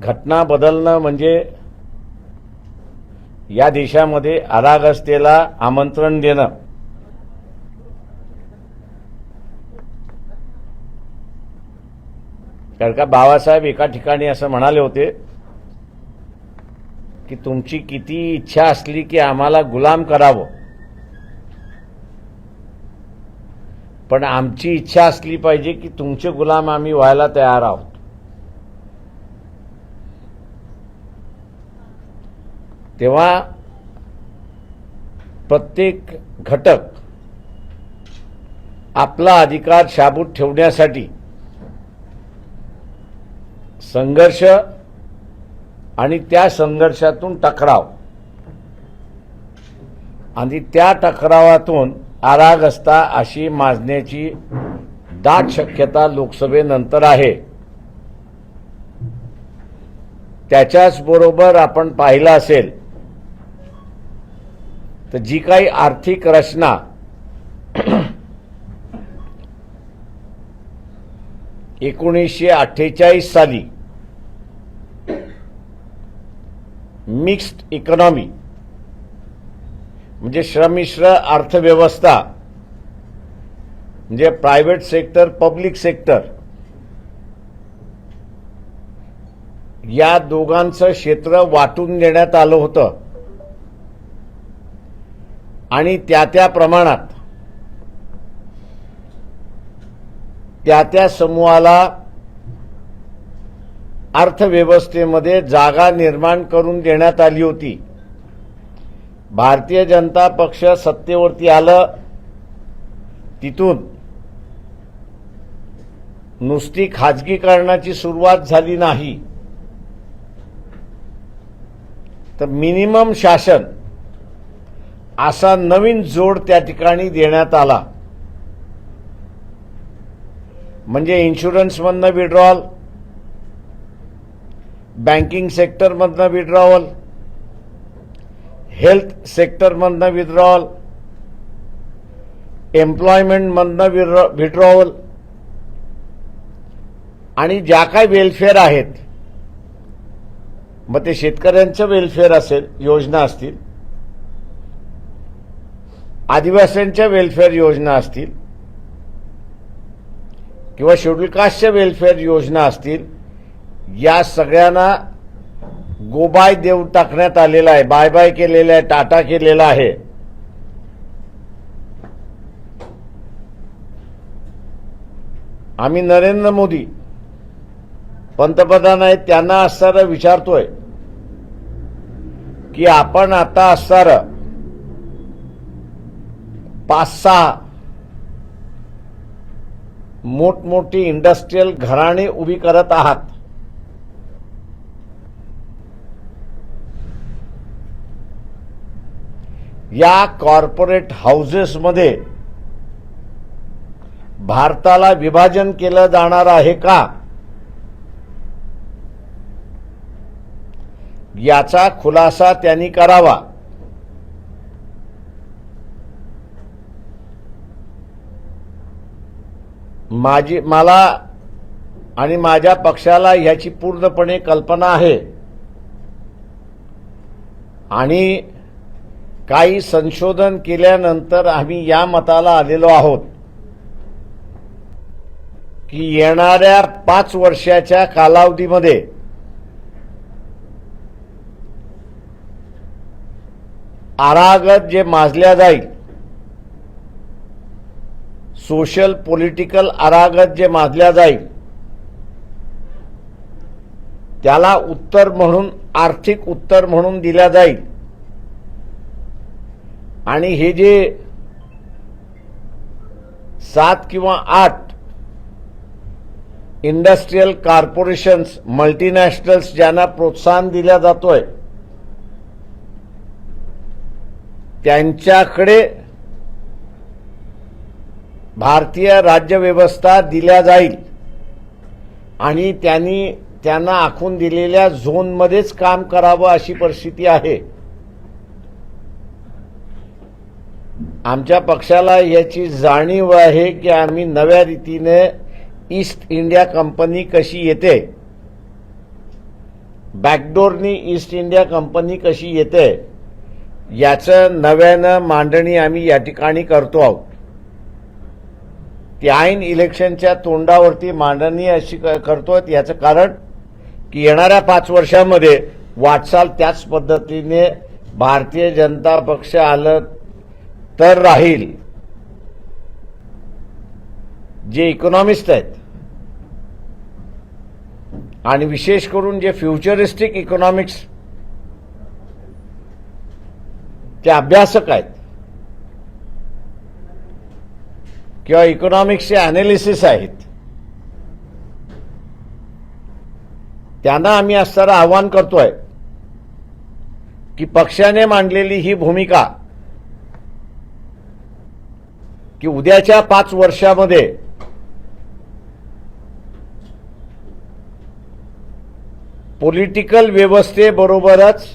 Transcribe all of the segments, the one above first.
घटना बदलणं म्हणजे या देशामध्ये अराजकतेला आमंत्रण देणं. कारण का बाबासाहेब एका ठिकाणी असं म्हणाले होते की तुमची किती इच्छा असली की आम्हाला गुलाम करावं, पण आमची इच्छा असली पाहिजे की तुमचे गुलाम आम्ही व्हायला तयार आहोत. तेव्हा प्रत्येक घटक आपला अधिकार शाबूत ठेवण्यासाठी संघर्ष आणि त्या संघर्षातून टकराव आणि त्या टकरावातून अराजकता अशी माजण्याची दाट शक्यता लोकसभेनंतर आहे. त्याच्याच बरोबर आपण पाहिलं असेल तर जी काही आर्थिक रचना 1948 साली मिक्स्ड इकॉनॉमी म्हणजे श्रमिश्र अर्थव्यवस्था म्हणजे प्रायव्हेट सेक्टर पब्लिक सेक्टर या दोघांचं क्षेत्र वाटून देण्यात आलं होतं आणि त्या प्रमाणात त्या समूहाला अर्थव्यवस्थेमध्ये जागा निर्माण करून देण्यात आली होती. भारतीय जनता पक्ष सत्तेवरती आलं, तिथून नुसती खाजगीकरणाची सुरुवात झाली नाही तर मिनिमम शासन असा नवीन जोड त्या ठिकाणी देण्यात आला. म्हणजे इन्शुरन्समधनं विड्रॉवल, बँकिंग सेक्टरमधनं विड्रॉवल, हेल्थ सेक्टरमधनं विड्रॉवल, एम्प्लॉयमेंटमधनं विड्रॉवल आणि ज्या काही वेलफेअर आहेत, मग ते शेतकऱ्यांचं वेलफेअर असेल, योजना असतील, आदिवासींच्या वेलफेअर योजना असतील किंवा शेड्यूल कास्टच्या वेलफेअर योजना असतील, या सगळ्यांना गोबाय देऊन टाकण्यात आलेला आहे, बाय बाय केलेला आहे, टाटा केलेला आहे. आम्ही नरेंद्र मोदी पंतप्रधान आहेत त्यांना असणारं विचारतोय की आपण आता असणारं 5-6 मोठमोठी इंडस्ट्रियल घराणे उभी करत आहात. या कॉर्पोरेट हाऊसेसमध्ये भारताला विभाजन केलं जाणार आहे का, याचा खुलासा त्यांनी करावा. मला आणि माझ्या पक्षाला ह्याची पूर्णपणे कल्पना आहे आणि काही संशोधन केल्यानंतर आम्ही या मताला आलेलो आहोत की येणाऱ्या 5 वर्षाच्या कालावधीमध्ये अराजकता जे माजल्या जाईल, सोशल पॉलिटिकल अराजकता जे माजल्या जाईल, त्याला उत्तर म्हणून आर्थिक उत्तर म्हणून दिल्या जाईल. आणि हे जे 7 किंवा 8 इंडस्ट्रियल कॉर्पोरेशन्स, मल्टीनॅशनल्स ज्यांना प्रोत्साहन दिल्या जातोय, त्यांच्याकडे भारतीय राज्यव्यवस्था दिल्या जाईल आणि त्यांना आखून दिलेल्या झोनमध्येच काम करावं अशी परिस्थिती आहे. आमच्या पक्षाला याची जाणीव आहे की आम्ही नव्या रीतीने ईस्ट इंडिया कंपनी कशी येते बॅकडोरनी ईस्ट इंडिया कंपनी कशी येते याचं नव्यानं मांडणी आम्ही या ठिकाणी करतो आहोत. ती ऐन इलेक्शनच्या तोंडावरती मांडणी अशी करतो याचं कारण की येणाऱ्या 5 वर्षांमध्ये वाटचाल त्याच पद्धतीने भारतीय जनता पक्ष आलं तर राहील. जे इकॉनॉमिस्ट आहेत आणि विशेष करून जे फ्युचरिस्टिक इकॉनॉमिक्स चे अभ्यासक आहेत किंवा इकॉनॉमिक्सचे अनालिसिस आहेत, त्यांना आम्ही असणारं आवाहन करतोय की पक्षाने मांडलेली ही भूमिका की उद्याच्या 5 वर्षामध्ये पॉलिटिकल व्यवस्थेबरोबरच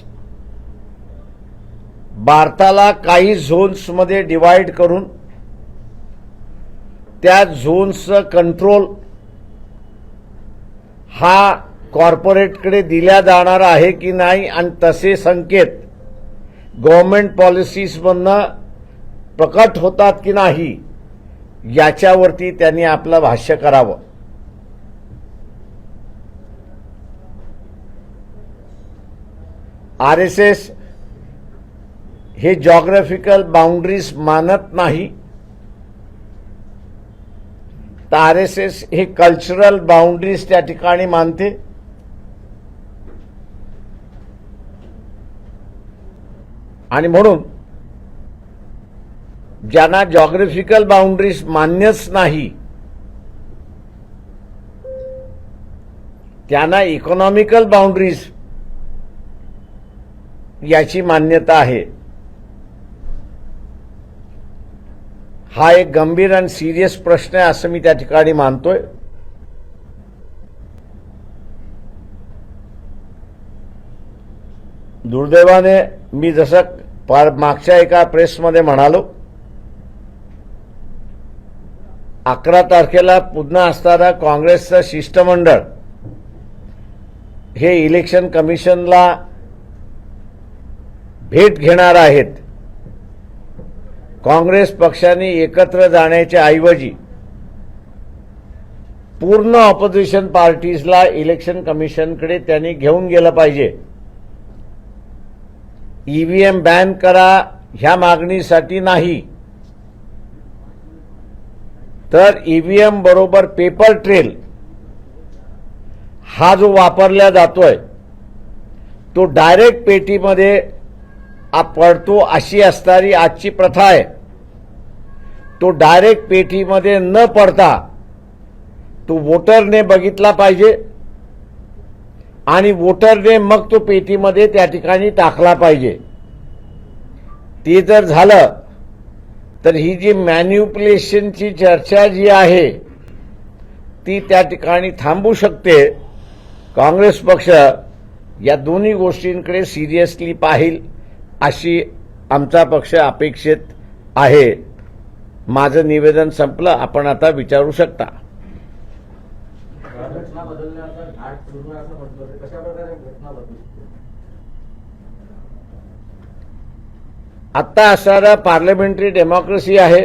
भारताला काही झोन्समध्ये डिवाइड करून त्या झोन्सचं कंट्रोल हा कॉर्पोरेटकडे दिला जाणार आहे की नाही आणि तसे संकेत गव्हर्नमेंट पॉलिसीजमधनं प्रकट होतात की नाही याच्यावरती त्यांनी आपलं भाष्य करावं. आरएसएस हे जॉग्राफिकल बाउंड्रीज मानत नाही, तर आरएसएस हे कल्चरल बाउंड्रीज त्या ठिकाणी मानते. आणि म्हणून ज्यांना जॉग्राफिकल बाउंड्रीज मान्यच नाही त्यांना इकॉनॉमिकल बाउंड्रीज याची मान्यता आहे. हा एक गंभीर आणि सिरियस प्रश्न आहे असं मी त्या ठिकाणी मानतोय. दुर्दैवाने मी जसं मागच्या एका प्रेसमध्ये म्हणालो, 11 तारखेला पुन्हा असणारा काँग्रेसचं शिष्टमंडळ हे इलेक्शन कमिशनला भेट घेणार आहेत. काँग्रेस पक्षाने एकत्र जाण्याच्या ऐवजी पूर्ण ऑपोजिशन पार्टीजला इलेक्शन कमिशनकडे त्यांनी घेऊन गेलं पाहिजे. ईव्हीएम बॅन करा ह्या मागणीसाठी नाही, तर ईव्हीएम बरोबर पेपर ट्रेल हा जो वापरला जातोय तो डायरेक्ट पेटीमध्ये पडतो अशी असणारी आजची प्रथा आहे. तो डायरेक्ट पेटीमध्ये न पडता तो वोटरने बघितला पाहिजे आणि वोटरने मग तो पेटीमध्ये त्या ठिकाणी टाकला पाहिजे. ते जर झालं तर ही जी मॅन्युप्युलेशनची चर्चा जी आहे ती त्या ठिकाणी थांबू शकते. काँग्रेस पक्ष या दोन्ही गोष्टींकडे सिरियसली पाहिल अशी आमचा पक्ष अपेक्षित आहे. माझं निवेदन संपलं. आपण आता विचारू शकता. घटना बदलण्याचा घाट सुरू आहे असं म्हणतो, कशा प्रकारे घटना बदलू? आता असणारा पार्लमेंटरी डेमोक्रेसी आहे,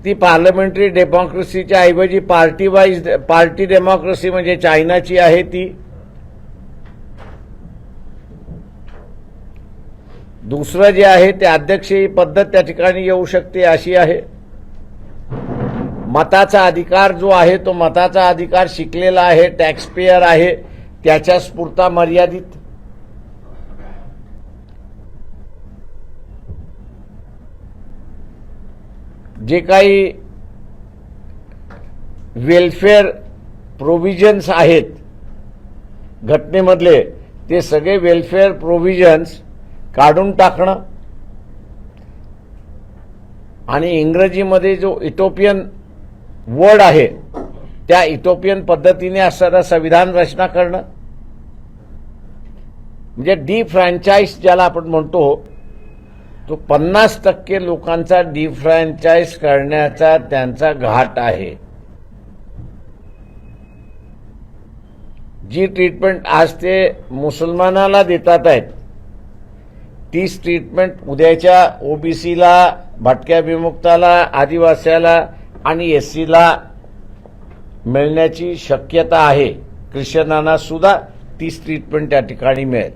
ती पार्लमेंटरी डेमोक्रेसीच्या ऐवजी पार्टी डेमोक्रेसी म्हणजे चायनाची आहे. ती दुसरं जे आहे ते अध्यक्षीय पद्धत त्या ठिकाणी येऊ शकते अशी आहे. मताचा अधिकार जो आहे तो मताचा अधिकार शिकलेला आहे, टॅक्स पेयर आहे, त्याच्याच पुरता मर्यादित. जे काही वेलफेअर प्रोव्हिजन्स आहेत घटनेमधले ते सगळे वेलफेअर प्रोव्हिजन्स काढून टाकणं आणि इंग्रजीमध्ये जो इटोपियन वर्ड आहे त्या इटोपियन पद्धतीने असणारं संविधान रचना करणं म्हणजे डिफ्रँचाइज ज्याला आपण म्हणतो तो 50% लोकांचा डिफ्रँचाइज करण्याचा त्यांचा घाट आहे. जी ट्रीटमेंट आज ते मुसलमानाला देतात आहेत तीच ट्रीटमेंट उद्याच्या ओबीसीला, भटक्या विमुक्ताला, आदिवासीला आणि एससीला मिळण्याची शक्यता आहे. ख्रिश्चनांना सुद्धा तीच ट्रीटमेंट त्या ठिकाणी मिळेल.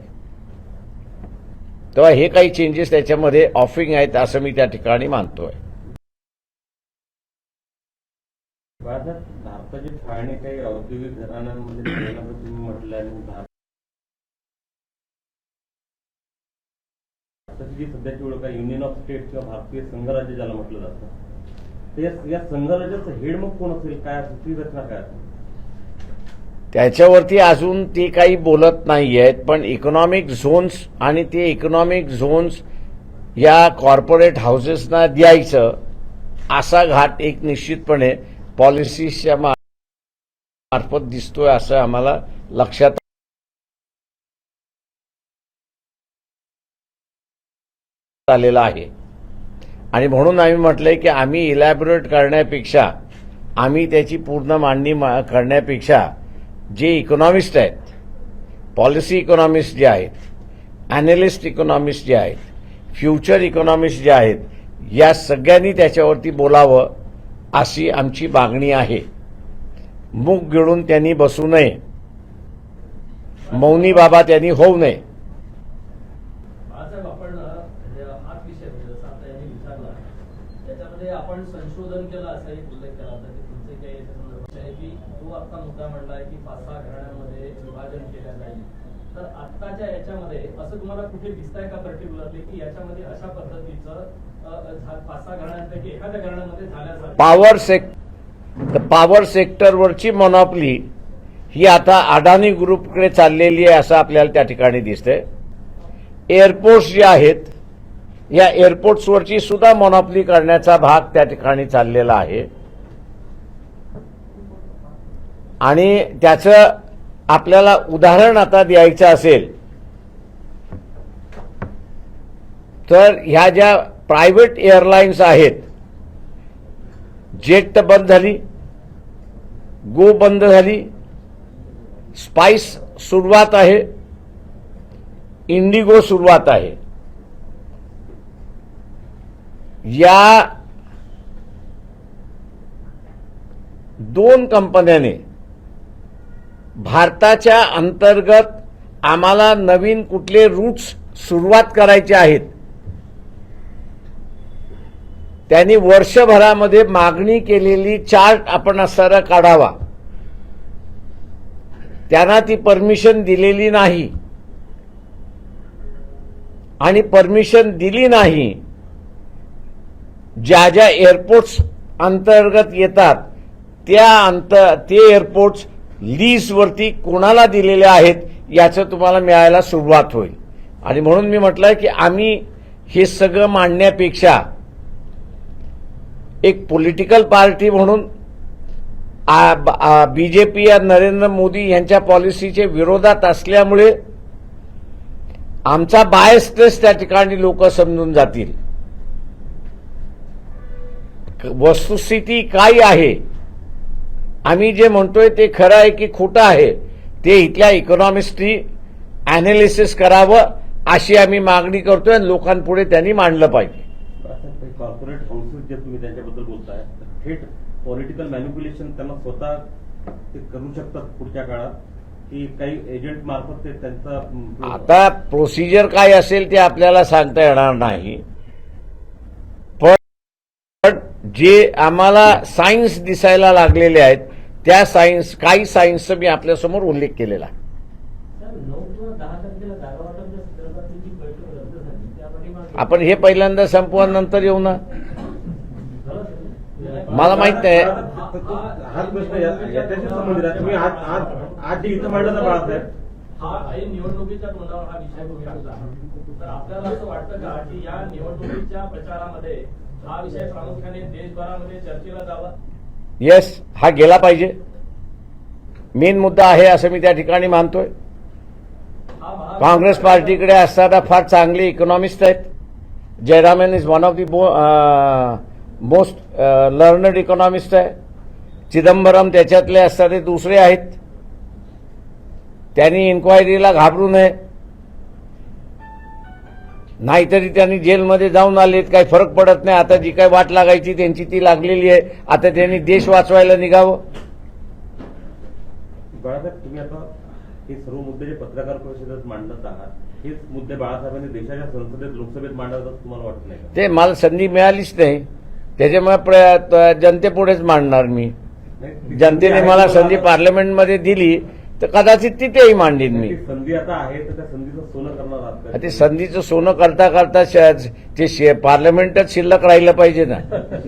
तेव्हा हे काही चेंजेस त्याच्यामध्ये ऑफरिंग आहेत असं मी त्या ठिकाणी मानतोय. भारताची फाळणी काही औद्योगिक घराण्यांमध्ये झाल्याचं तुम्ही म्हटलं आणि भारताची जी सध्याची ओळख आहे युनियन ऑफ स्टेट किंवा भारतीय संघराज्य ज्याला म्हटलं जातं, ते या संघराज्याचं हेड मग कोण असेल, काय दुसरी रचना काय असेल? त्याच्यावरती अजून ते काही बोलत नाही आहेत. पण इकॉनॉमिक झोन्स आणि ते इकॉनॉमिक झोन्स या कॉर्पोरेट हाऊसेसना द्यायचं असा घाट एक निश्चितपणे पॉलिसीच्या मार्फत दिसतोय असं आम्हाला लक्षात आलेलं आहे. आणि म्हणून आम्ही म्हटलंय की आम्ही इलॅबोरेट करण्यापेक्षा, आम्ही त्याची पूर्ण मांडणी करण्यापेक्षा जे इकॉनॉमिस्ट आहेत, पॉलिसी इकॉनॉमिस्ट जे आहेत, अॅनालिस्ट इकॉनॉमिस्ट जे आहेत, फ्युचर इकॉनॉमिस्ट जे आहेत, या सगळ्यांनी त्याच्यावरती बोलावं अशी आमची मागणी आहे. मूग गिळून त्यांनी बसू नये, मौनी बाबा त्यांनी होऊ नये. आपण हाच विषय जसं आता यांनी विचारला त्याच्यामध्ये आपण संशोधन केलं असा एक उल्लेख केला होता की तुमचे काही याच्या संदर्भात आहे की तो आता मुद्दा मांडलाय की 5-6 घराण्यांमध्ये विभाजन केलं जाईल. तर आत्ताच्या याच्यामध्ये असं तुम्हाला कुठे दिसतंय का पर्टिक्युलरली की याच्यामध्ये अशा पद्धतीचं 5-6 घराण्यांपैकी एखाद्या घराण्यामध्ये झाल्यासारखं पॉवर सेक्टरवरची मोनॉपली ही आता अडानी ग्रुपकडे चाललेली आहे असं आपल्याला त्या ठिकाणी दिसतंय. एअरपोर्ट्स जे आहेत, या एअरपोर्ट्सवरची सुद्धा मोनॉपली करण्याचा भाग त्या ठिकाणी चाललेला आहे. आणि त्याचं आपल्याला उदाहरण आता द्यायचं असेल तर ह्या ज्या प्रायव्हेट एअरलाईन्स आहेत, जेट बंद झाली, गो बंद झाली, स्पाइस सुरुवात आहे, इंडिगो सुरुवात आहे. या 2 कंपन्याने भारताच्या अंतर्गत आम्हाला नवीन कुठले रूट्स सुरुवात करायचे आहेत, त्यांनी वर्षभरामध्ये मागणी केलेली चार्ट आपण असणारा काढावा. त्यांना ती परमिशन दिलेली नाही आणि परमिशन दिली नाही. ज्या ज्या एअरपोर्ट्स अंतर्गत येतात ते एअरपोर्ट्स लीजवरती कोणाला दिलेले आहेत याचं तुम्हाला मिळायला सुरुवात होईल. आणि म्हणून मी म्हटलंय की आम्ही हे सगळं मांडण्यापेक्षा एक पॉलिटिकल पार्टी म्हणून बीजेपी या नरेंद्र मोदी यांच्या पॉलिसीचे विरोधात असल्यामुळे आमचा बायसनेस त्या ठिकाणी लोक समजून जातील. वस्तुस्थिती काय आहे, आम्ही जे म्हणतोय ते खरं आहे की खोटं आहे, ते इथल्या इकॉनॉमिस्टनी अॅनालिसिस करावं अशी आम्ही मागणी करतोय आणि लोकांपुढे त्यांनी मांडलं पाहिजे. कॉर्पोरेट हाऊसेस जे तुम्ही त्यांच्याबद्दल बोलताय, थेट पॉलिटिकल मॅनिप्युलेशन त्यांना स्वतः ते करू शकतात पुढच्या काळात की काही एजंट मार्फत ते त्यांचा आता प्रोसिजर काय असेल ते आपल्याला सांगता येणार नाही. पण जे आम्हाला सायन्स दिसायला लागलेले आहेत त्या काही सायन्सचा मी आपल्यासमोर उल्लेख केलेला आहे. 9 किंवा 10 तारखेला जागा वाटपच्या संदर्भातली जी बैठक रद्द झाली त्या पाठीमागे आपण हे पहिल्यांदा संपवानंतर येऊ ना. मला माहित नाही. हा प्रश्न याच्याशी संबंधित आहे. तुम्ही आज जे इथं मांडलं बाळासाहेब, हा निवडणुकीच्या तोंडावर हा विषय होता. तर आपल्याला असं वाटतं का की या निवडणुकीच्या प्रचारामध्ये हा विषय प्रामुख्याने देशभरामध्ये चर्चेला जावा? येस, हा गेला पाहिजे. मेन मुद्दा आहे असं मी त्या ठिकाणी मानतोय. काँग्रेस पार्टीकडे असताना फार चांगले इकॉनॉमिस्ट आहेत. Jayaraman is one of the most learned economist आहे. चिदंबरम त्याच्यातले असतात ते दुसरे आहेत. त्यांनी इन्क्वायरीला घाबरू नये, नाहीतरी त्यांनी जेलमध्ये जाऊन आलेत, काही फरक पडत नाही. आता जी काही वाट लागायची त्यांची ती लागलेली आहे. आता त्यांनी देश वाचवायला निघावं. बाळासाहेब, तुम्ही आता हे सर्व मुद्दे जे पत्रकार परिषदेत मांडत आहात, हेच मुद्दे बाळासाहेबांनी देशाच्या संसदेत, लोकसभेत मांडत असं तुम्हाला वाटत नाही का? ते मला संधी मिळालीच नाही, त्याच्यामुळे जनतेपुढेच मांडणार मी. नाही, जनतेने मला संधी पार्लमेंटमध्ये दिली तर कदाचित तिथेही मांडीन मी. ती संधी आता आहे तर त्या संधीचं सोनं करणार आहात का? ते संधीचं सोनं करता करता ते पार्लमेंटच शिल्लक राहिलं पाहिजे ना.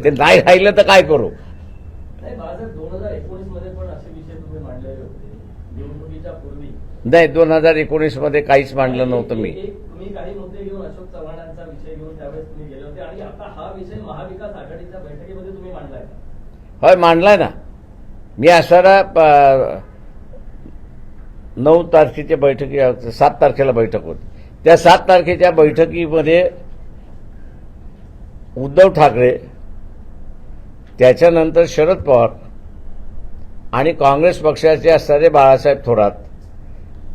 ते नाही राहिलं तर काय करू. नाही बाळासाहेब, 2019 मध्ये पण असे विषय तुम्ही मांडलेले होते निवडणुकीच्या पूर्वी. नाही, 2019 मध्ये काहीच मांडलं नव्हतं मी. तुम्ही काही मुद्दे घेऊन अशोक चव्हाणांचा विषय घेऊन त्यावेळेस तुम्ही गेले होते आणि आता हा विषय महाविकास आघाडीच्या बैठकीमध्ये तुम्ही मांडलाय का? होय, मांडलाय ना मी. असणारा 9 तारखेच्या बैठकी, 7 तारखेला बैठक होती. त्या 7 तारखेच्या बैठकीमध्ये उद्धव ठाकरे, त्याच्यानंतर शरद पवार आणि काँग्रेस पक्षाचे असणारे बाळासाहेब थोरात,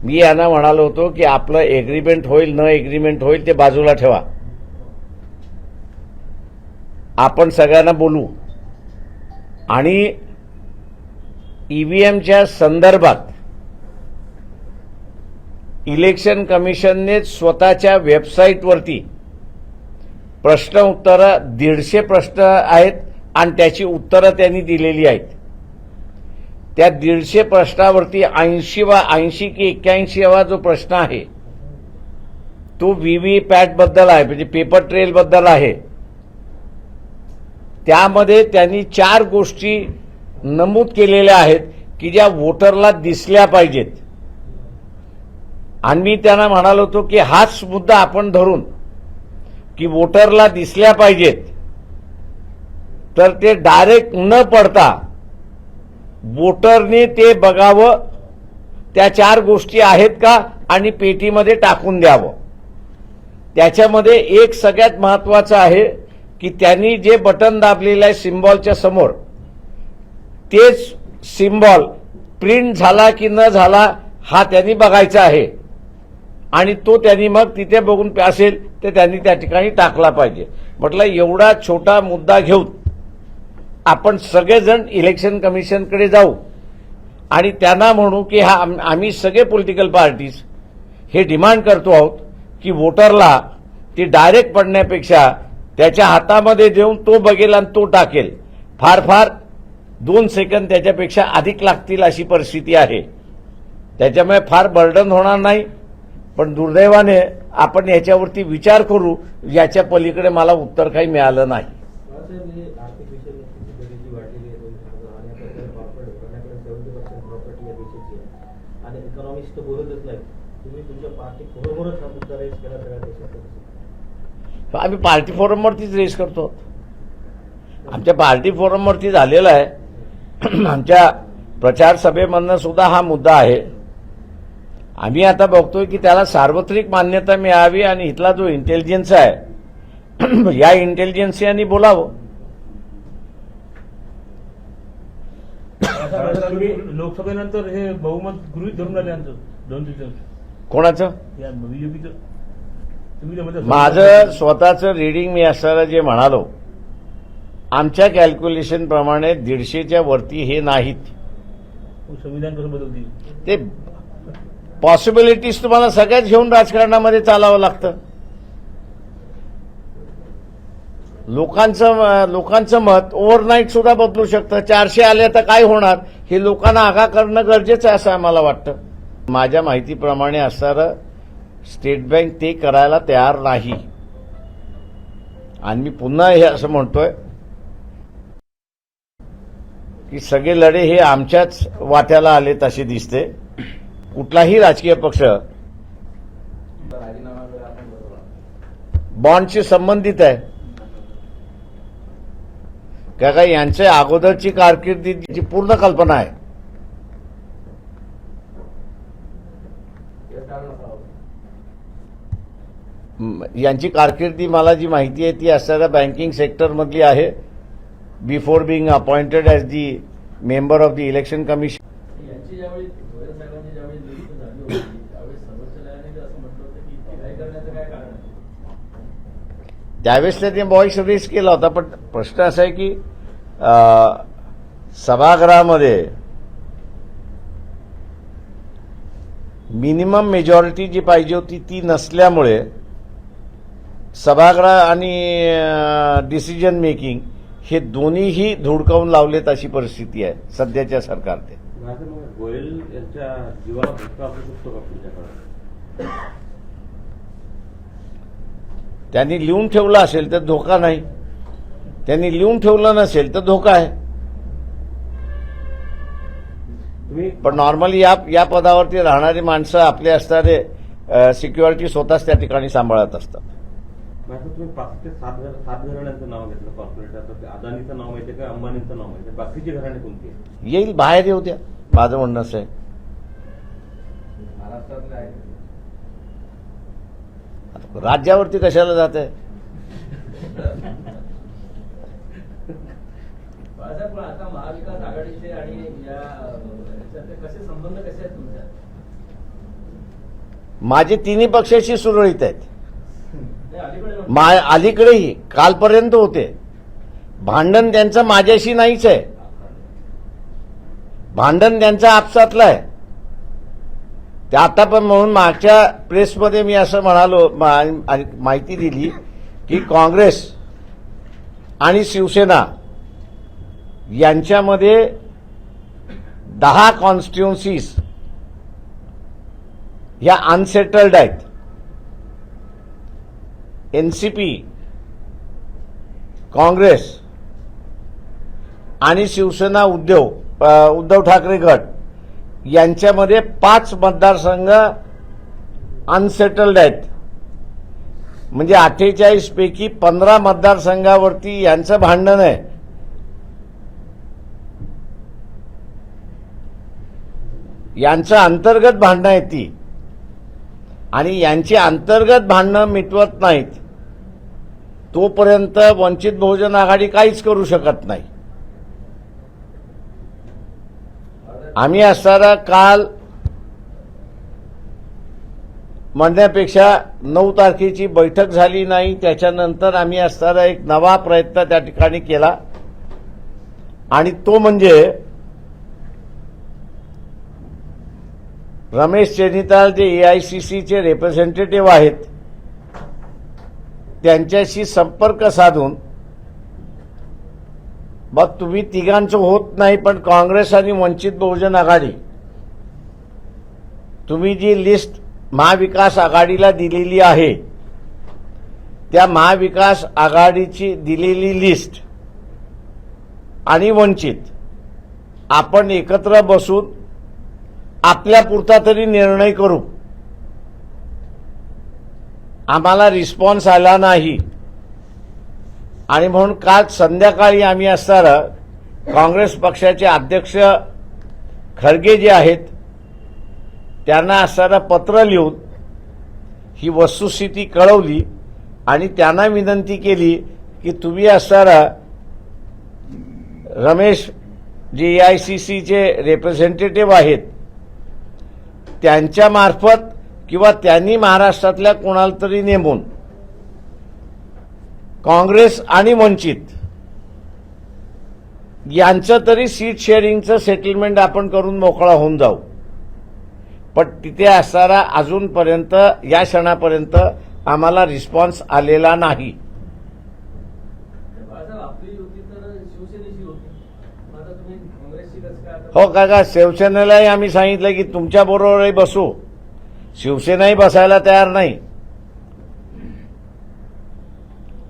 मी यांना म्हणालो होतो की आपलं एग्रीमेंट होईल न एग्रीमेंट होईल ते बाजूला ठेवा, आपण सगळ्यांना बोलू आणि ईव्हीएमच्या संदर्भात इलेक्शन कमिशनने स्वतःच्या वेबसाईटवरती प्रश्न उत्तरं 150 प्रश्न आहेत आणि त्याची उत्तरं त्यांनी दिलेली आहेत. त्या 150 प्रश्नावरती 80 की 81वा जो प्रश्न आहे तो व्हीव्हीपॅट बद्दल आहे, म्हणजे पेपर ट्रेल बद्दल आहे. त्यामध्ये त्यांनी 4 गोष्टी नमूद केलेल्या आहेत की ज्या वोटरला दिसल्या पाहिजेत. आणि मी त्यांना म्हणालो होतो की हाच मुद्दा आपण धरून की वोटरला दिसल्या पाहिजेत, तर ते डायरेक्ट न पडता वोटरने ते बघावं, त्या 4 गोष्टी आहेत का आणि पेटीमध्ये टाकून द्यावं. त्याच्यामध्ये एक सगळ्यात महत्वाचं आहे की त्यांनी जे बटन दाबलेलं आहे सिम्बॉलच्या समोर, तेच सिम्बॉल प्रिंट झाला की न झाला हा त्यांनी बघायचा आहे आणि तो त्यांनी मग तिथे बघून असेल तर त्यांनी त्या ठिकाणी टाकला पाहिजे. म्हटलं एवढा छोटा मुद्दा घेऊन आपण सगळेजण इलेक्शन कमिशनकडे जाऊ आणि त्यांना म्हणू की हा आम्ही सगळे पॉलिटिकल पार्टीज हे डिमांड करतो आहोत की वोटरला ती डायरेक्ट पडण्यापेक्षा त्याच्या हातामध्ये देऊन तो बघेल आणि तो टाकेल. फार फार 2 सेकंद त्याच्यापेक्षा अधिक लागतील अशी परिस्थिती आहे. त्याच्यामुळे फार बर्डन होणार नाही, पण दुर्दैवाने आपण याच्यावरती विचार करू. याच्या पलीकडे मला उत्तर काही मिळालं नाही. आर्थिक विषय जी वाढलेली आहे आणि आता कॉर्पोरेट करण्याकडे 70% प्रॉपर्टी या देशाची आहे आणि इकॉनॉमिक्स तर बोलतच नाही. तुम्ही तुमच्या पार्टी बरोबरच हा मुद्दा रेस केला सगळ्या देशात. आम्ही पार्टी फोरमवरतीच रेस करतो. आमच्या पार्टी फोरमवरती झालेला आहे. आमच्या प्रचार सभेमधनं सुद्धा हा मुद्दा आहे. आम्ही आता बघतोय की त्याला सार्वत्रिक मान्यता मिळावी आणि इथला जो इंटेलिजन्स आहे या इंटेलिजन्सियानी बोलावं. लोकसभेनंतर हे बहुमत गृहीत धरून आले आमचं 2 दिवस. कोणाचं? या बीजेपीचं. तुम्ही माझं स्वतःचं रीडिंग मी असताना जे म्हणालो, आमच्या कॅल्क्युलेशन प्रमाणे 150च्या वरती हे नाहीत. संविधान कसं बदलतील ते पॉसिबिलिटीज तुम्हाला सगळ्याच घेऊन राजकारणामध्ये चालावं लागतं. लोकांचं मत ओव्हरनाईट सुद्धा बदलू शकतं. 400 आले तर काय होणार हे लोकांना आगा करणं गरजेचं आहे असं आम्हाला वाटतं. माझ्या माहितीप्रमाणे असणारं स्टेट बँक ते करायला तयार नाही. आणि मी पुन्हा हे असं म्हणतोय की सगळे लढे हे आमच्याच वाट्याला आलेत असे दिसते. कुठलाही राजकीय पक्ष राजीनामा वगैरे आपण बरोबर बॉन्डशी संबंधित आहे का यांच्या अगोदरची कारकिर्दीची पूर्ण कल्पना आहे. हे कारण असावं. यांची कारकिर्दी मला जी माहिती आहे ती असणाऱ्या बँकिंग सेक्टरमधली आहे. Before being appointed as the member of the Election Commission. यांची ज्यावेळी गोयल साहेबांची ज्यावेळी नियुक्ती झाली होती त्यावेळेस सर्वोच्च न्यायालयाने असं म्हटलं होतं की इतकी घाई करण्याचं काय कारण आहे? त्यावेळेस त्यांनी व्हॉइस रेज केला होता, पण प्रश्न असा आहे की सभागृहामध्ये मिनिमम मेजॉरिटी जी पाहिजे होती ती नसल्यामुळे सभागृह आणि डिसिजन मेकिंग हे दोन्हीही धुडकावून लावलेत अशी परिस्थिती आहे सध्याच्या सरकारने. माझं मग गोयल यांच्या जीवाला धोका असू शकतो का पुढच्या काळात? त्यांनी लिहून ठेवलं असेल तर धोका नाही, त्यांनी लिहून ठेवलं नसेल तर धोका आहे. तुम्ही पण नॉर्मली या पदावरती राहणारी माणसं आपले असणारे सिक्युरिटी स्वतःच त्या ठिकाणी सांभाळत असतात. माझं तुम्ही 5 ते 7 घराण्यांचं नाव घेतलं कॉर्पोरेटर, तर ते अदानीचं नाव माहिती का, अंबानींचं नाव माहिती, बाकीची घराणे कोणती आहे? येईल, बाहेर येऊ द्या, माझं म्हणणं असं आहे. महाराष्ट्रातले आहे आता राज्यावरती कशाला जात आहे? बाळासाहेब, पण आता महाविकास आघाडीचे आणि या याच्यातले कसे संबंध कसे आहेत तुमच्या? माझे तिन्ही पक्षाशी सुरळीत आहेत. नाही, अलीकडे अलीकडेही कालपर्यंत होते. भांडण त्यांचं माझ्याशी नाहीच आहे, भांडण त्यांचं आपसातलं आहे. ते आता पण म्हणून मागच्या प्रेसमध्ये मी असं म्हणालो, माहिती दिली की काँग्रेस आणि शिवसेना यांच्यामध्ये 10 कॉन्स्टिट्युन्सीज ह्या अनसेटल्ड आहेत. एनसीपी, काँग्रेस आणि शिवसेना उद्धव ठाकरे गट यांच्यामध्ये 5 मतदारसंघ अनसेटल्ड आहेत. म्हणजे 48 पैकी 15 मतदारसंघावरती यांचं भांडण आहे. यांचं अंतर्गत भांडणं आहेत ती, आणि यांची अंतर्गत भांडणं मिटवत नाहीत तोपर्यंत वंचित बहुजन आघाडी काहीच करू शकत नाही. आम्ही असताना काल म्हणण्यापेक्षा 9 तारखेची बैठक झाली नाही, त्याच्यानंतर आम्ही असताना एक नवा प्रयत्न त्या ठिकाणी केला, आणि तो म्हणजे रमेश चेनिताल जे एआयसीसीचे रिप्रेझेंटेटिव्ह आहेत त्यांच्याशी संपर्क साधून, मग तुम्ही तिघांचं होत नाही पण काँग्रेस आणि वंचित बहुजन आघाडी, तुम्ही जी लिस्ट महाविकास आघाडीला दिलेली आहे त्या महाविकास आघाडीची दिलेली लिस्ट आणि वंचित आपण एकत्र बसून आपल्यापुरता तरी निर्णय करू. आम्हाला रिस्पॉन्स आला नाही, आणि म्हणून काल संध्याकाळी आम्ही असताना काँग्रेस पक्षाचे अध्यक्ष खरगे जे आहेत त्यांना असताना पत्र लिहून ही वस्तुस्थिती कळवली, आणि त्यांना विनंती केली की तुम्ही असताना रमेश जे एआयसीसीचे रिप्रेझेंटेटिव्ह आहेत त्यांच्या मार्फत किंवा त्यांनी महाराष्ट्रातल्या कोणाला तरी नेमून काँग्रेस आणि वंचित यांचं तरी सीट शेअरिंगचं सेटलमेंट आपण करून मोकळा होऊन जाऊ. पण तिथे असणारा अजूनपर्यंत या क्षणापर्यंत आम्हाला रिस्पॉन्स आलेला नाही. बाळासाहेब, आपली युती तर शिवसेनेची होती, मग आता तुम्ही काँग्रेसची कसं काय आता? हो काका, शिवसेनेलाही आम्ही सांगितलं की तुमच्या बरोबरही बसू, शिवसेनाही बसायला तयार नाही,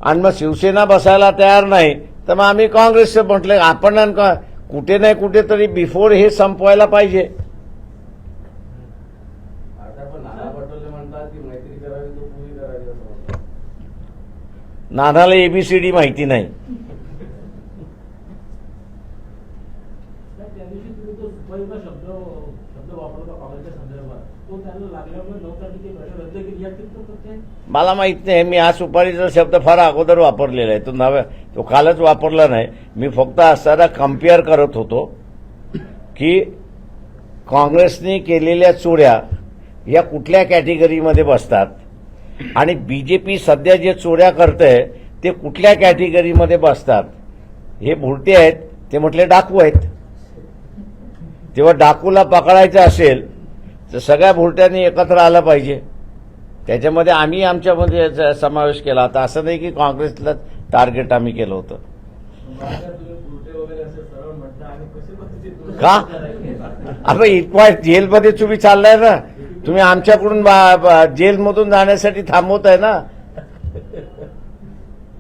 आणि मग शिवसेना बसायला तयार नाही तर मग आम्ही काँग्रेसचं म्हटलं. आपण कुठे नाही कुठेतरी बिफोर हे संपवायला पाहिजे. पण नाना पटोले म्हणतात की मैत्री करावी तो पूर्वी करावी असं म्हणतात. नानाला एबीसीडी माहिती नाही. त्या दिवशी तुम्ही तो सुपरयुग शब्द वापरला काँग्रेसच्या संदर्भात, तो त्यांना लागल्यामुळे 9 तारखेची बैठक रद्द केली. यात कितपत तथ्य आहे? मला माहित नाही. मी हा सुपारीचा शब्द फार अगोदर वापरलेला आहे, तो कालच वापरला नाही. मी फक्त असताना कम्पेअर करत होतो की काँग्रेसने केलेल्या चोऱ्या या कुठल्या कॅटेगरीमध्ये बसतात आणि बीजेपी सध्या जे चोऱ्या करतंय ते कुठल्या कॅटेगरीमध्ये बसतात. हे भुरटे आहेत, ते म्हटले डाकू आहेत. तेव्हा डाकूला पकडायचं असेल तर सगळ्या भुरट्यांनी एकत्र आलं पाहिजे. त्याच्यामध्ये आम्ही आमच्यामध्ये समावेश केला. आता असं नाही की काँग्रेसला टार्गेट आम्ही केलं होतं. तुम्ही पुरते वगैरे असे सरळ म्हटलं आणि कसे पद्धतीने का? आता इथं जेलमध्ये तुम्ही चाललाय ना, तुम्ही आमच्याकडून जेलमधून जाण्यासाठी थांबवताय ना.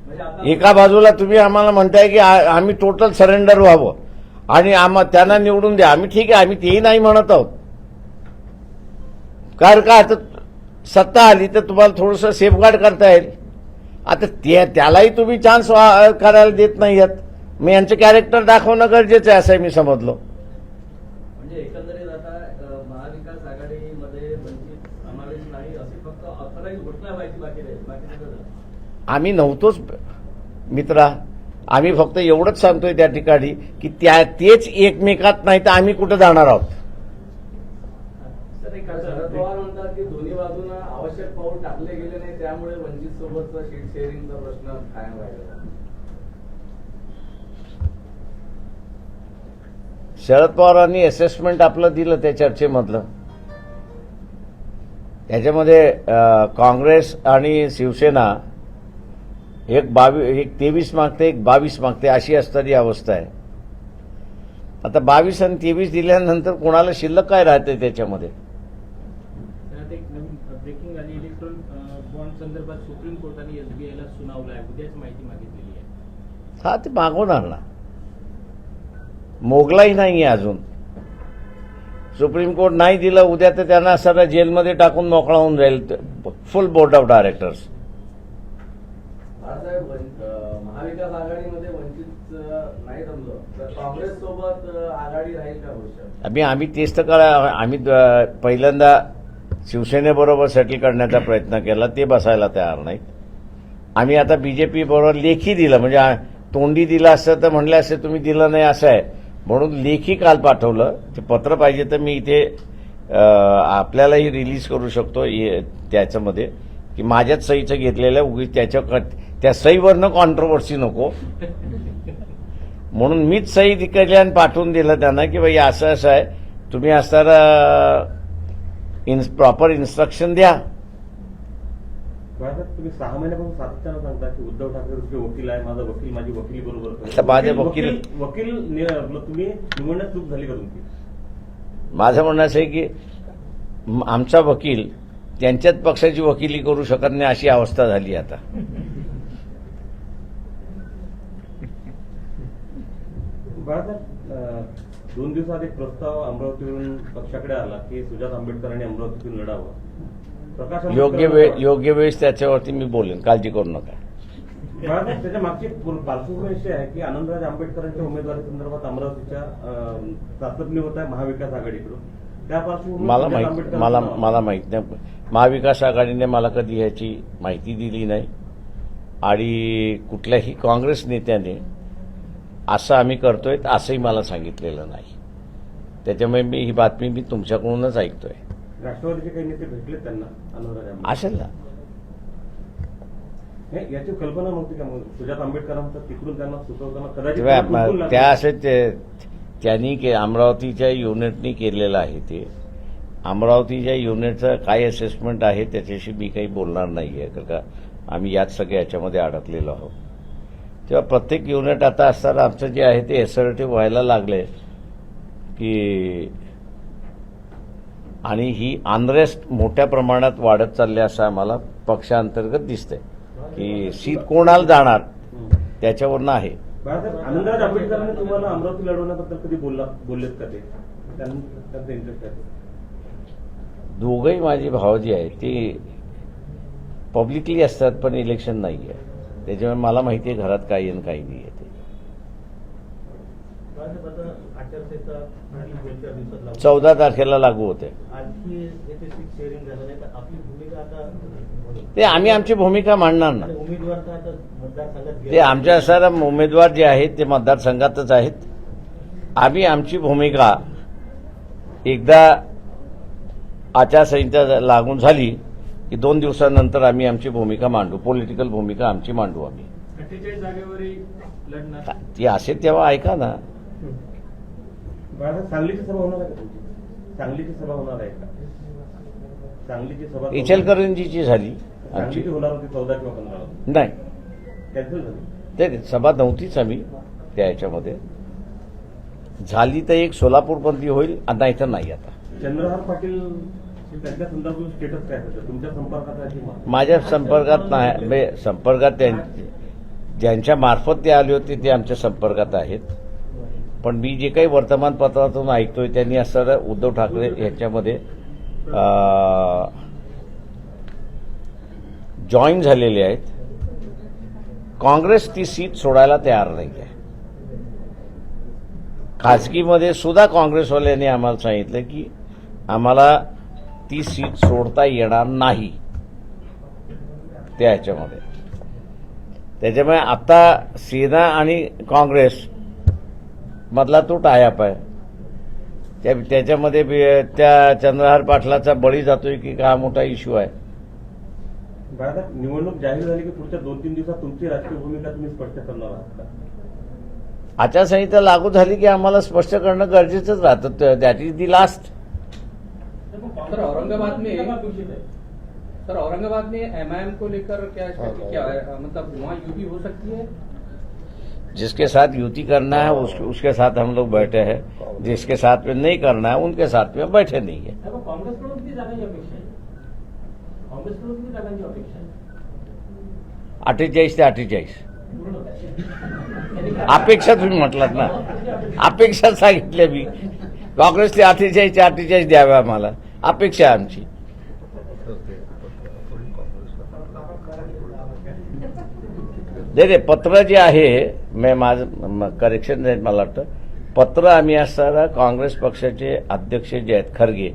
म्हणजे आता एका बाजूला तुम्ही आम्हाला म्हणताय की आम्ही टोटल सरेंडर व्हावं आणि त्यांना निवडून द्या. आम्ही ठीक आहे, आम्ही तेही नाही म्हणत आहोत. कारण का आता सत्ता आली तर तुम्हाला थोडंसं सेफगार्ड करता येईल. आता त्यालाही तुम्ही चान्स करायला देत नाही आहेत. मग यांचं कॅरेक्टर दाखवणं गरजेचं आहे असं मी समजलो. म्हणजे एकंदरीत आता महाविकास आघाडीमध्ये वंचित समावेश नाही अशी फक्त ऑथराईज घोषणा व्हायची बाकी राहील, बाकी सगळं झालं. आम्ही नव्हतोच मित्रा. आम्ही फक्त एवढंच सांगतोय त्या ठिकाणी की तेच एकमेकात नाही तर आम्ही कुठं जाणार आहोत. शरद पवार म्हणतात की दोन्ही बाजूंना आवश्यक पाऊल टाकले गेले नाही, त्यामुळे वंचित सोबतचा सीट शेअरिंगचा प्रश्न कायम राहिला. शरद पवारांनी असेसमेंट आपलं दिलं त्या चर्चेमधलं. त्याच्यामध्ये काँग्रेस आणि शिवसेना एक 23 मागते, एक 22 मागते, अशी असणारी अवस्था आहे. आता 22 आणि 23 दिल्यानंतर कोणाला शिल्लक काय राहते त्याच्यामध्ये? त्यात एक नवीन ब्रेकिंग आणि इलेक्ट्रॉन बॉन्ड संदर्भात सुप्रीम कोर्टाने एसबीआयला सुनावलं आहे. उद्याच माहिती मागितलेली आहे. हा, ते मागवणार ना. मोगलाही नाहीये अजून. सुप्रीम कोर्ट नाही दिलं उद्या तर त्यांना सगळं जेलमध्ये टाकून मोकळा होऊन जाईल full board of directors. Balasaheb, महाविकास आघाडीमध्ये वंचित नाही जमलं तर काँग्रेस सोबत आघाडी राहील का भविष्यात? आम्ही तेच तर करा. आम्ही पहिल्यांदा शिवसेनेबरोबर सेटल करण्याचा प्रयत्न केला, ते बसायला तयार नाहीत. आम्ही आता बीजेपी बरोबर लेखी दिलं, म्हणजे तोंडी दिलं असतं तर म्हणलं असतं तुम्ही दिलं नाही असं आहे, म्हणून लेखी काल पाठवलं. ते पत्र पाहिजे तर मी इथे आपल्यालाही रिलीज करू शकतो त्याच्यामध्ये की माझ्याच सहीचं घेतलेलं आहे. उगीच त्या सहीवरनं कॉन्ट्रोवर्सी नको म्हणून मीच सही केली आणि पाठवून दिलं त्यांना की बाई असं असं आहे, तुम्ही असताना प्रॉपर इन्स्ट्रक्शन द्या. तुम्ही 6 महिन्यापासून सातत्यानं सांगता की उद्धव ठाकरे तुमचे वकील आहे, माझा वकील माझी वकिली बरोबर आता माझे वकील तुम्ही निवडण्यात चूक झाली का तुमची? माझं म्हणणं असं आहे की आमचा वकील त्यांच्याच पक्षाची वकिली करू शकत नाही अशी अवस्था झाली आता. बाळासाहेब, 2 दिवसात एक प्रस्ताव अमरावतीवरून पक्षाकडे आला की सुजात आंबेडकरांनी अमरावतीतून लढावं. प्रकाश योग्य वेळेस त्याच्यावरती मी बोलेन, काळजी करू नका. बाळासाहेब, त्याच्या मागची पार्श्वभूमी अशी आहे की आनंदराज आंबेडकरांच्या उमेदवारी संदर्भात अमरावतीच्या चाचपणी होत आहे महाविकास आघाडीकडून. त्या पार्श्वभूमीवर मला माहित नाही. महाविकास आघाडीने मला कधी ह्याची माहिती दिली नाही आणि कुठल्याही काँग्रेस नेत्याने असं आम्ही करतोय असंही मला सांगितलेलं नाही. त्याच्यामुळे ही बातमी मी तुमच्याकडूनच ऐकतोय. राष्ट्रवादीचे काही नेते भेटले त्यांना आनंदराज आंबेडकर? असेल ना. याची कल्पना नव्हती का मग सुजात आंबेडकरांचं तिकडून त्यांना सुचवताना तेव्हा त्या असे त्यांनी अमरावतीच्या युनिटनी केलेलं आहे. ते अमरावतीच्या युनिटचं काय असेसमेंट आहे त्याच्याशी मी काही बोलणार नाही आहे, कारण का आम्ही याच सगळ्या याच्यामध्ये अडकलेलो आहोत. तेव्हा प्रत्येक युनिट आता असताना आमचं जे आहे ते असर्टिव्ह व्हायला लागले की आणि ही अनरेस्ट मोठ्या प्रमाणात वाढत चालली असं आम्हाला पक्षांतर्गत दिसतंय की सीट कोणाला जाणार त्याच्यावरनं आहे. आनंदराज आंबेडकरांनी तुम्हाला अमरावती लढवण्याबद्दल कधी बोललेत का ते? त्यांचा इंटरेस्ट आहे? दोघंही माझे भाव जे आहेत ते पब्लिकली असतात पण इलेक्शन नाही आहे. त्याच्यामुळे मला माहिती आहे घरात काही आणि काही नाही आहे. ते आचारसंहिता 14 तारखेला लागू होते. आणखी याचे सीट शेअरिंग झालं नाही तर आपली भूमिका आता ते आम्ही आमची भूमिका मांडणार ना. उमेदवार तर आता मतदारसंघात ते आमच्या असणारा उमेदवार जे आहेत ते मतदारसंघातच आहेत. आम्ही आमची भूमिका एकदा आचारसंहिता लागून झाली की 2 दिवसानंतर आम्ही आमची भूमिका मांडू, पॉलिटिकल भूमिका आमची मांडू आम्ही. 48 जागेवरही लढणार. ती असेल तेव्हा ऐका ना. बाळासाहेब, सांगलीची सभा होणार आहे का तुमची? सांगलीची सभा होणार आहे का? सांगलीची सभा इचलकरंजीची झाली आमची. सांगलीची होणार होती 14 किंवा 15 नाही, कॅन्सल झाली. ते सभा नव्हतीच आम्ही त्या ह्याच्यामध्ये. झाली तर एक सोलापूरमध्ये होईल, नाही तर नाही. आता चंद्रहार पाटील त्यांच्या संदर्भात स्टेटस काय होतं? तुमच्या संपर्कात आहे की मग? माझ्या संपर्कात नाही, म्हणजे संपर्कात ज्यांच्या मार्फत ते आले होते ते आमच्या संपर्कात आहेत. पण मी जे काही वर्तमानपत्रातून ऐकतोय त्यांनी असं उद्धव ठाकरे यांच्यामध्ये जॉईन झालेले आहेत. काँग्रेस ती सीट सोडायला तयार नाही आहे. खाजगीमध्ये सुद्धा काँग्रेसवाल्यांनी आम्हाला सांगितलं की आम्हाला ती सीट सोडता येणार नाही त्या ह्याच्यामध्ये. त्याच्यामुळे आता सेना आणि काँग्रेस मधला तो टायअप आहे. त्याच्यामध्ये त्या चंद्रहार पाटलाचा बळी जातोय की हा मोठा इश्यू आहे. बाळासाहेब, निवडणूक जाहीर झाली की पुढच्या 2-3 दिवसात तुमची राजकीय भूमिका तुम्ही स्पष्ट करणार आहात का? आचारसंहिता लागू झाली की आम्हाला स्पष्ट करणं गरजेचंच राहतं. That is the last. Sir Aurangabad में एमआईएम को लेकर क्या है, मतलब वहाँ यूपी हो सकती है? जिसके साथ युति करना है उसके साथ हम लोग बैठे हैं. जिसके साथ में नहीं करना है उनके साथ में बैठे नहीं है. काँग्रेसकडून किती जागांची अपेक्षा आहे? काँग्रेसकडून किती जागांची अपेक्षा आहे? 48 ते 48. पूर्ण. अपेक्षा तुम्ही म्हटलात ना, अपेक्षा सांगितल्या मी. काँग्रेसने 48 ते 48 द्याव्या आम्हाला, अपेक्षा आमची. नाही, पत्र जे आहे, मी माझं करेक्शन नाही, मला वाटतं पत्र आम्ही असताना काँग्रेस पक्षाचे अध्यक्ष जे आहेत खरगे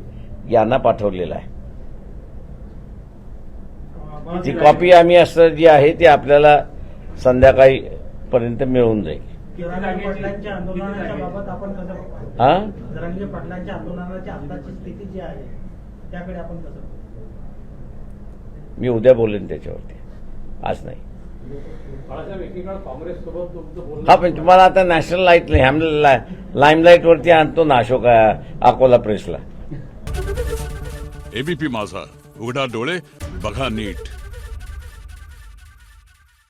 यांना पाठवलेलं आहे. ती कॉपी आम्ही असं जी आहे ती आपल्याला संध्याकाळी पर्यंत मिळून जाईल. जरांगे पाटलांच्या आंदोलनाच्या बाबत आपण कसं बघतो? हा, जरांगे पाटलांच्या आंदोलनाची आताची स्थिती जी आहे त्याकडे आपण कसं बघतो? मी उद्या बोलेन त्याच्यावरती, आज नाही. बाळासाहेब, एकीकडे काँग्रेससोबत तुमचं बोलणं. हा, पण तुम्हाला आता नॅशनल लाईमलाईट वरती आणतो ना अशोक अकोला प्रेसला. एबीपी माझा, उघडा डोळे बघा नीट.